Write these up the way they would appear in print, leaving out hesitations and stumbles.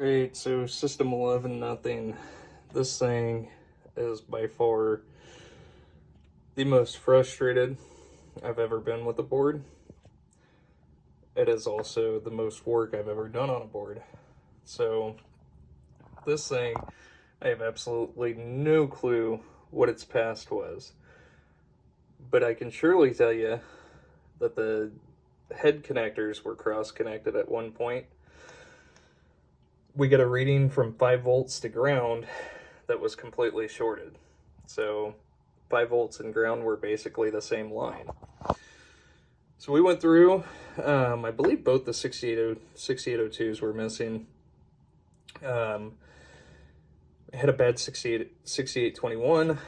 Great, so System 11 nothing. This thing is by far the most frustrated I've ever been with a board. It is also the most work I've ever done on a board. So this thing, I have absolutely no clue what its past was. But I can surely tell you that the head connectors were cross-connected at one point. We got a reading from 5 volts to ground that was completely shorted. So 5 volts and ground were basically the same line. So we went through, I believe both the 6802s were missing. I had a bad 6821,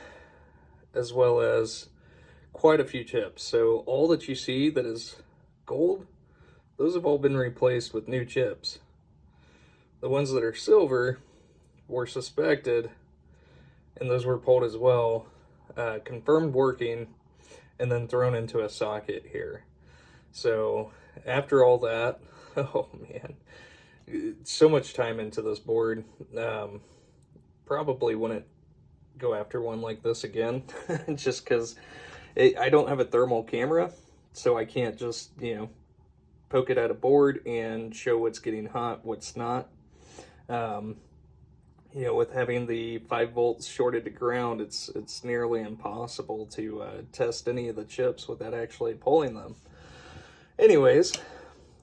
as well as quite a few chips. So all that you see that is gold, those have all been replaced with new chips. The ones that are silver were suspected, and those were pulled as well, confirmed working, and then thrown into a socket here. So after all that, oh man, so much time into this board. Probably wouldn't go after one like this again, just because I don't have a thermal camera, so I can't just, poke it at a board and show what's getting hot, what's not. With having the 5 volts shorted to ground, it's nearly impossible to test any of the chips without actually pulling them. Anyways,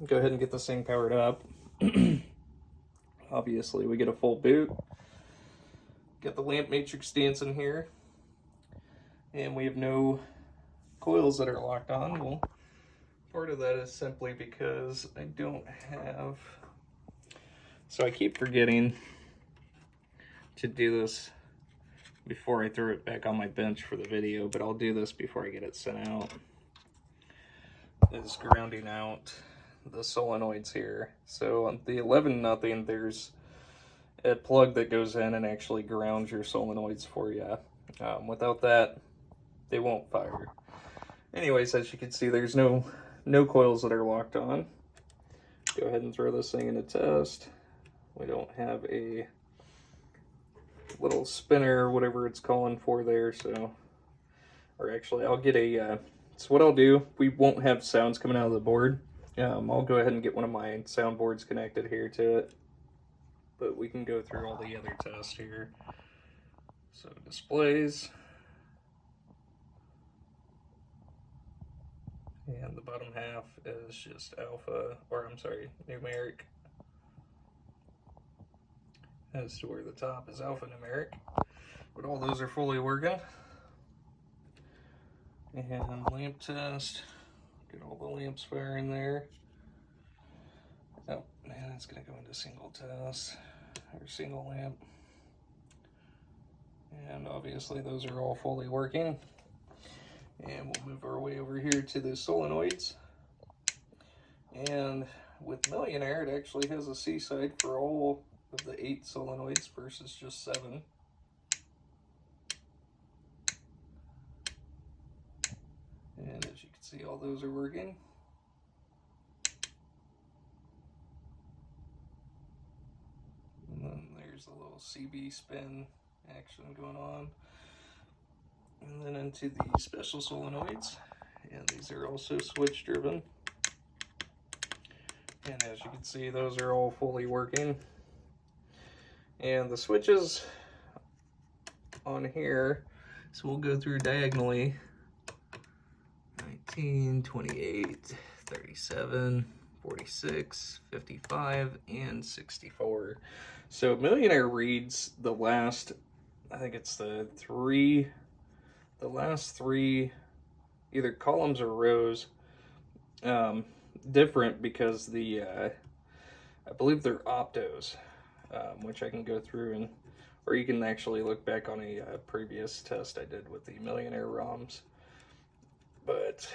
go ahead and get this thing powered up. Obviously, we get a full boot. Got the lamp matrix dancing here. And we have no coils that are locked on. Well, part of that is simply because I don't have... So I keep forgetting to do this before I throw it back on my bench for the video, but I'll do this before I get it sent out. Is grounding out the solenoids here. So on the 11 nothing, there's a plug that goes in and actually grounds your solenoids for you. Without that, they won't fire. Anyways, as you can see, there's no coils that are locked on. Go ahead and throw this thing in a test. We don't have a little spinner or whatever it's calling for there, so, or actually I'll get a, so what I'll do, we won't have sounds coming out of the board. I'll go ahead and get one of my soundboards connected here to it, but we can go through all the other tests here. So displays, and the bottom half is just alpha, or I'm sorry, numeric, as to where the top is alphanumeric, but all those are fully working. And lamp test, get all the lamps firing there. Oh man, it's gonna go into single test, or single lamp. And obviously those are all fully working. And we'll move our way over here to the solenoids. And with Millionaire, it actually has a C side for all of the 8 solenoids versus just 7. And as you can see, all those are working. And then there's a little CB spin action going on. And then into the special solenoids. And these are also switch driven. And as you can see, those are all fully working. And the switches on here, so we'll go through diagonally. 19, 28, 37, 46, 55, and 64. So Millionaire reads the last, I think it's the last three either columns or rows, different because the, I believe they're optos, which I can go through and, or you can actually look back on a previous test I did with the Millionaire ROMs. But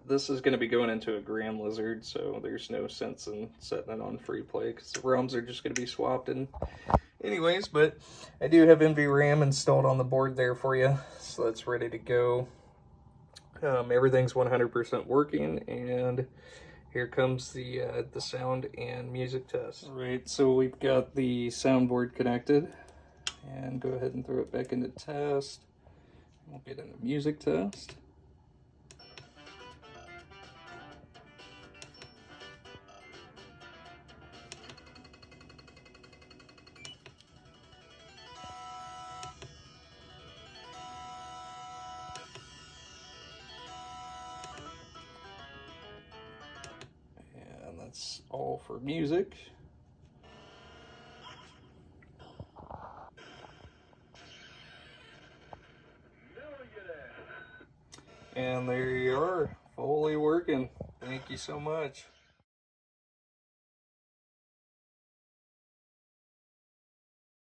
this is going to be going into a Gram Lizard, so there's no sense in setting it on free play because the ROMs are just going to be swapped in anyways. But I do have NVRAM installed on the board there for you, so that's ready to go. Everything's 100% working, and here comes the sound and music test. All right, so we've got the soundboard connected, and go ahead and throw it back into test. We'll get into music test. And that's all for music. And there you are, fully working. Thank you so much.